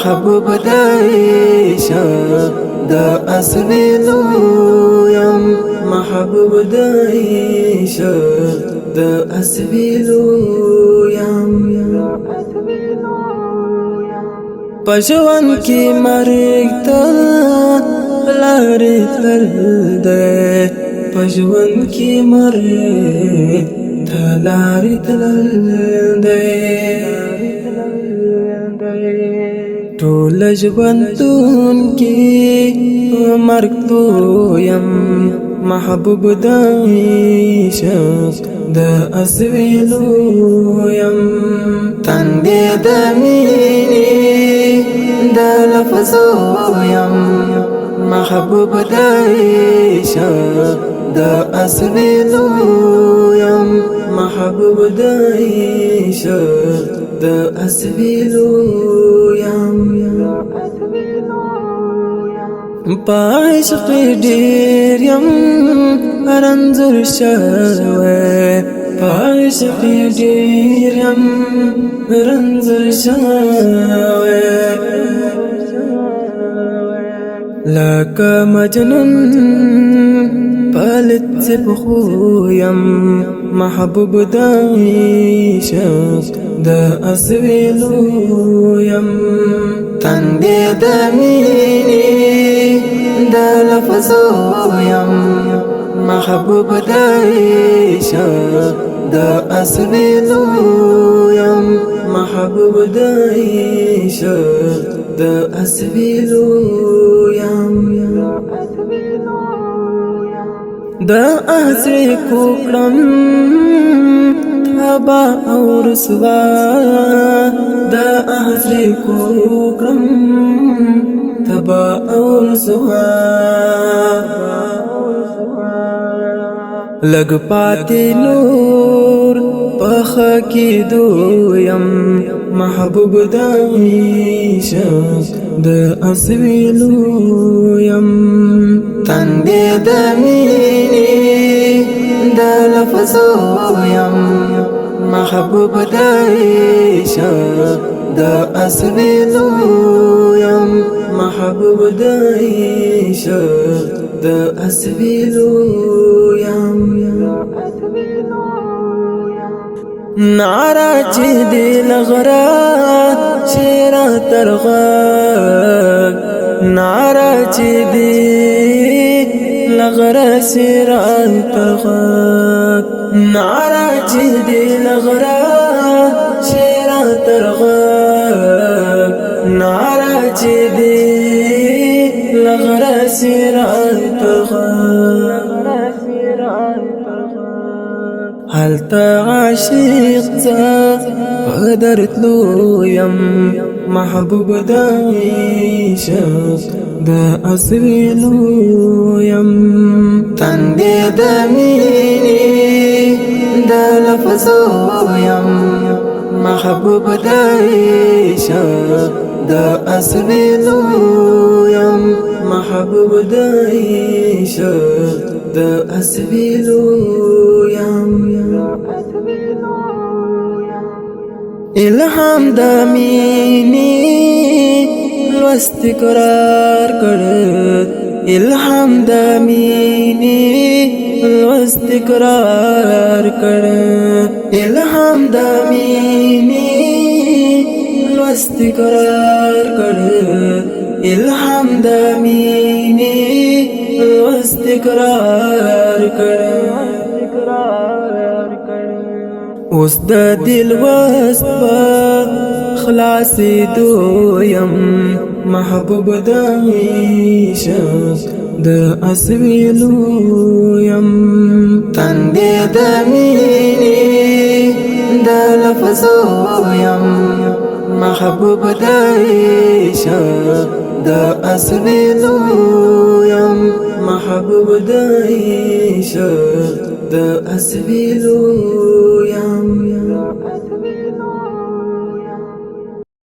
محبوب دعيشة دا أسبيلو يم محبوب دعيشة دا أسبيلو يم پژوند کی مرگ تا لاری تل دے پژوند کی مرگ تا لاری تل دے ټول ژوندون کی مرگ تو یم محبوب دعیشه د اسویلو یم تندې د مینې د لفظو یم محبوب دعیشه د اسویلو یم محبوب دعیشه د اسویلو یم عشق ډیر یم رنځور شوی عشق ډیر یم رنځور شوی لکه مجنون پلت بخو یم محبوب دعیشه د اسویلو یم تندې د مینې د لفظو یم محبوب دعیشه د اسویلو یم محبوب دعیشه د اسویلو یم د احزر کوکړم تبا او رسوا د احزر کوکړم تبا او رسوا لګ پاتې نور پخ کی دویم محبوب دعیشه د اسویلو یم تندې د مینې د لفظو یم محبوب دعیشه د اسویلو یم محبوب دعیشه د اسویلو یم نعره چې دی لغرا شیرا ترغاک نعره چې دی لغرا شیرا ترغاک نعره چې دی لغرا شیرا ترغاک نعره چې دی لغرا شیرا ترغاک هلتا عاشق زا قدرت لو یم محبوب دعیشه د اسویلو یم تندې د مینې د لفظو یم محبوب دعیشه د اسویلو یم محبوب دعیشه د اسویلو یم الهام د مینې لوست قرار کړ الهام د مینې لوست قرار کړ الهام د مینې لوست قرار کړ الهام د مینې لوست قرار کړ اوس د دل وسپا خلاصې دویم محبوب دعیشه د اسویلو یم تندې د مینې د لفظو یم محبوب دعیشه د اسویلو یم محبوب دعیشه د اسویلو یم